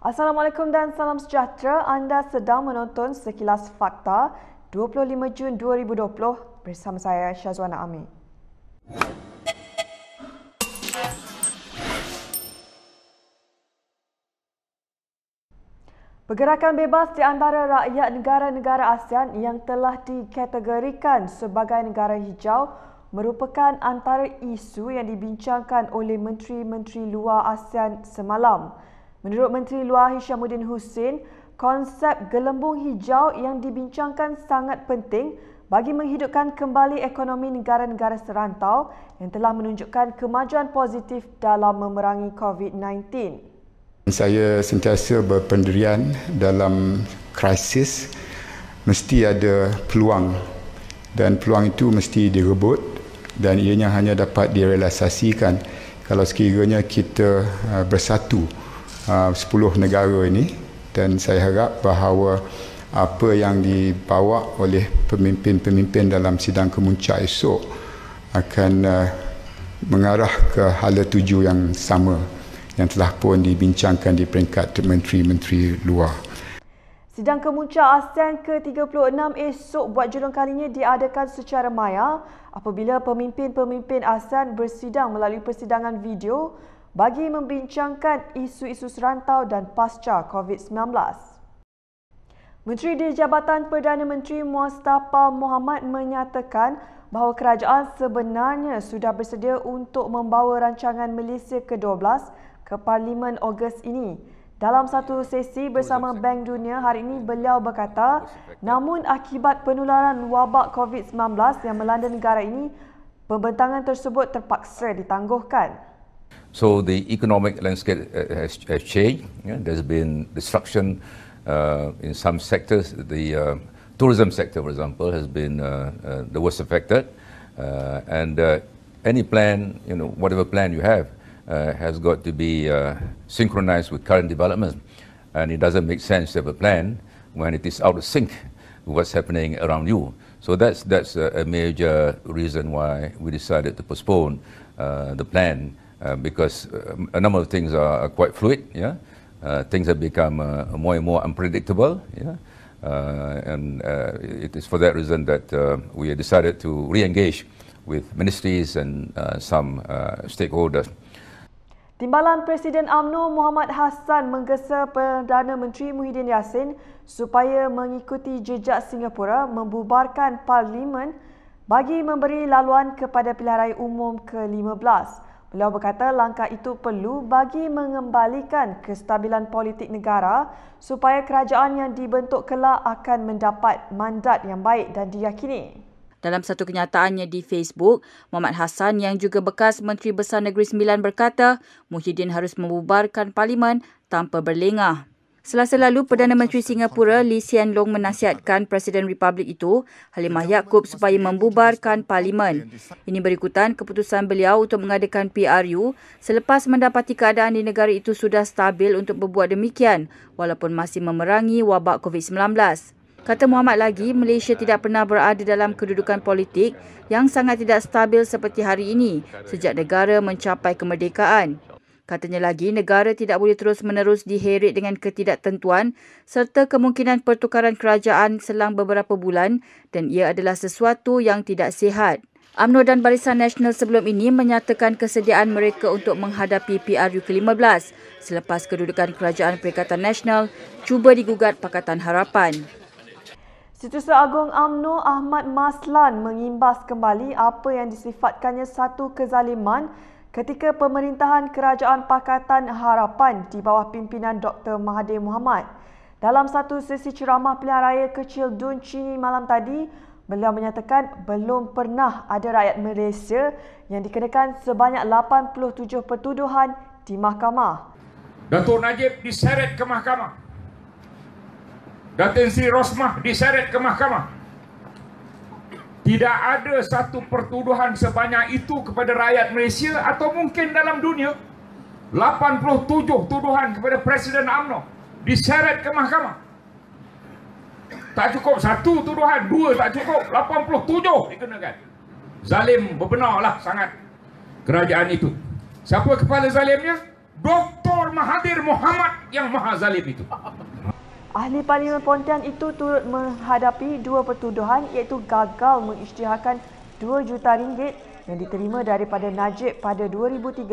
Assalamualaikum dan salam sejahtera. Anda sedang menonton Sekilas Fakta 25 Jun 2020 bersama saya Syazwana Ami. Pergerakan bebas di antara rakyat negara-negara ASEAN yang telah dikategorikan sebagai negara hijau merupakan antara isu yang dibincangkan oleh Menteri-Menteri Luar ASEAN semalam. Menurut Menteri Luar Hishamuddin Hussein, konsep gelembung hijau yang dibincangkan sangat penting bagi menghidupkan kembali ekonomi negara-negara serantau yang telah menunjukkan kemajuan positif dalam memerangi COVID-19. Saya sentiasa berpendirian dalam krisis mesti ada peluang dan peluang itu mesti direbut dan ianya hanya dapat direalisasikan kalau sekiranya kita bersatu 10 negara ini, dan saya harap bahawa apa yang dibawa oleh pemimpin-pemimpin dalam sidang kemuncak esok akan mengarah ke hala tuju yang sama yang telah pun dibincangkan di peringkat menteri-menteri luar. Sidang kemuncak ASEAN ke-36 esok buat julung kalinya diadakan secara maya apabila pemimpin-pemimpin ASEAN bersidang melalui persidangan video bagi membincangkan isu-isu serantau dan pasca COVID-19. Menteri di Jabatan Perdana Menteri Mustafa Mohamad menyatakan bahawa kerajaan sebenarnya sudah bersedia untuk membawa rancangan Malaysia ke-12 ke Parlimen Ogos ini. Dalam satu sesi bersama Bank Dunia hari ini, beliau berkata, namun akibat penularan wabak COVID-19 yang melanda negara ini, pembentangan tersebut terpaksa ditangguhkan. So the economic landscape has changed. There's been disruption in some sectors. The tourism sector, for example, has been the worst affected. And any plan, whatever plan you have, has got to be synchronized with current developments. And it doesn't make sense to have a plan when it is out of sync with what's happening around you. So that's a major reason why we decided to postpone the plan. Because a number of things are quite fluid, things have become more and more unpredictable, and it is for that reason that we have decided to re-engage with ministries and some stakeholders. Timbalan Presiden UMNO Muhammad Hassan menggesa Perdana Menteri Muhyiddin Yassin supaya mengikuti jejak Singapura membubarkan Parlimen bagi memberi laluan kepada pilihan raya umum ke-15. Beliau berkata langkah itu perlu bagi mengembalikan kestabilan politik negara supaya kerajaan yang dibentuk kelak akan mendapat mandat yang baik dan diyakini. Dalam satu kenyataannya di Facebook, Muhammad Hassan yang juga bekas Menteri Besar Negeri Sembilan berkata Muhyiddin harus membubarkan Parlimen tanpa berlengah. Selasa lalu, Perdana Menteri Singapura Lee Hsien Loong menasihatkan Presiden Republik itu, Halimah Yacob, supaya membubarkan Parlimen. Ini berikutan keputusan beliau untuk mengadakan PRU selepas mendapati keadaan di negara itu sudah stabil untuk berbuat demikian walaupun masih memerangi wabak COVID-19. Kata Muhammad lagi, Malaysia tidak pernah berada dalam kedudukan politik yang sangat tidak stabil seperti hari ini sejak negara mencapai kemerdekaan. Katanya lagi, negara tidak boleh terus-menerus diheret dengan ketidaktentuan serta kemungkinan pertukaran kerajaan selang beberapa bulan dan ia adalah sesuatu yang tidak sihat. UMNO dan Barisan Nasional sebelum ini menyatakan kesediaan mereka untuk menghadapi PRU ke-15 selepas kedudukan Kerajaan Perikatan Nasional cuba digugat Pakatan Harapan. Setiausaha Agung UMNO Ahmad Maslan mengimbas kembali apa yang disifatkannya satu kezaliman ketika pemerintahan Kerajaan Pakatan Harapan di bawah pimpinan Dr. Mahathir Mohamad. Dalam satu sesi ceramah pilihan raya kecil Dun Chini malam tadi, beliau menyatakan belum pernah ada rakyat Malaysia yang dikenakan sebanyak 87 pertuduhan di mahkamah. Datuk Najib diseret ke mahkamah. Datin Sri Rosmah diseret ke mahkamah. Tidak ada satu pertuduhan sebanyak itu kepada rakyat Malaysia atau mungkin dalam dunia. 87 tuduhan kepada Presiden UMNO diseret ke mahkamah. Tak cukup satu tuduhan, dua tak cukup, 87 dikenakan. Zalim, berbenarlah sangat kerajaan itu. Siapa kepala zalimnya? Dr. Mahathir Mohamad yang maha zalim itu. Ahli Parlimen Pontian itu turut menghadapi dua pertuduhan iaitu gagal mengisytiharkan RM2 juta yang diterima daripada Najib pada 2013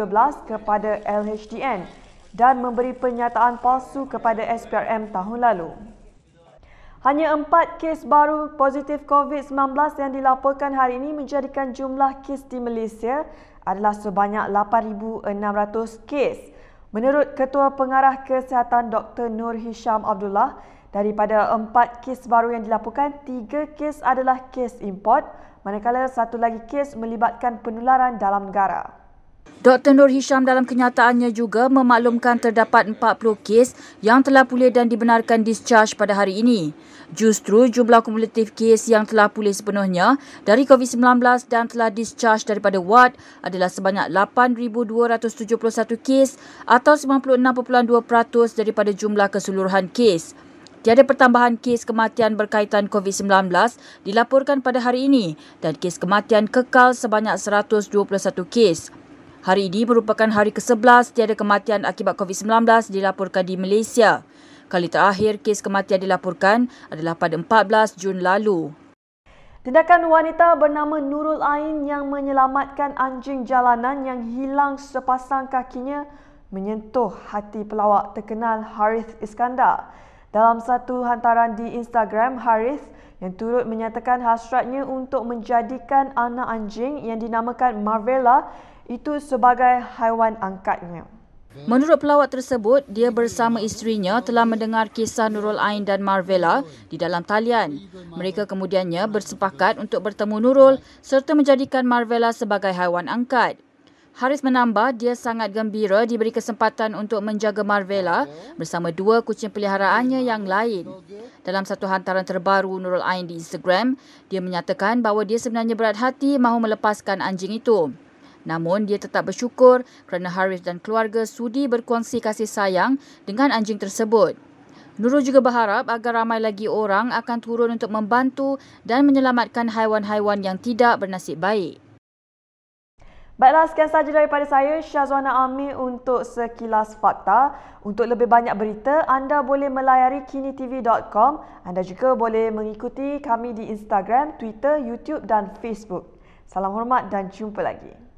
kepada LHDN dan memberi pernyataan palsu kepada SPRM tahun lalu. Hanya 4 kes baru positif COVID-19 yang dilaporkan hari ini menjadikan jumlah kes di Malaysia adalah sebanyak 8,600 kes. Menurut Ketua Pengarah Kesihatan Dr. Nur Hisham Abdullah, daripada 4 kes baru yang dilaporkan, 3 kes adalah kes import, manakala satu lagi kes melibatkan penularan dalam negara. Dr. Nur Hisham dalam kenyataannya juga memaklumkan terdapat 40 kes yang telah pulih dan dibenarkan discharge pada hari ini. Justru jumlah kumulatif kes yang telah pulih sepenuhnya dari COVID-19 dan telah discharge daripada ward adalah sebanyak 8,271 kes atau 96.2% daripada jumlah keseluruhan kes. Tiada pertambahan kes kematian berkaitan COVID-19 dilaporkan pada hari ini dan kes kematian kekal sebanyak 121 kes. Hari ini merupakan hari ke-11 tiada kematian akibat COVID-19 dilaporkan di Malaysia. Kali terakhir kes kematian dilaporkan adalah pada 14 Jun lalu. Tindakan wanita bernama Nurul Ain yang menyelamatkan anjing jalanan yang hilang sepasang kakinya menyentuh hati pelawak terkenal Harith Iskandar. Dalam satu hantaran di Instagram, Harith yang turut menyatakan hasratnya untuk menjadikan anak anjing yang dinamakan Marvella itu sebagai haiwan angkatnya. Menurut pelawak tersebut, dia bersama isterinya telah mendengar kisah Nurul Ain dan Marvella di dalam talian. Mereka kemudiannya bersepakat untuk bertemu Nurul serta menjadikan Marvella sebagai haiwan angkat. Haris menambah dia sangat gembira diberi kesempatan untuk menjaga Marvella bersama 2 kucing peliharaannya yang lain. Dalam satu hantaran terbaru Nurul Ain di Instagram, dia menyatakan bahawa dia sebenarnya berat hati mahu melepaskan anjing itu. Namun dia tetap bersyukur kerana Harith dan keluarga sudi berkongsi kasih sayang dengan anjing tersebut. Nurul juga berharap agar ramai lagi orang akan turun untuk membantu dan menyelamatkan haiwan-haiwan yang tidak bernasib baik. Baiklah, sekian sahaja daripada saya, Syazwana Amir untuk Sekilas Fakta. Untuk lebih banyak berita, anda boleh melayari kinitv.com. Anda juga boleh mengikuti kami di Instagram, Twitter, YouTube dan Facebook. Salam hormat dan jumpa lagi.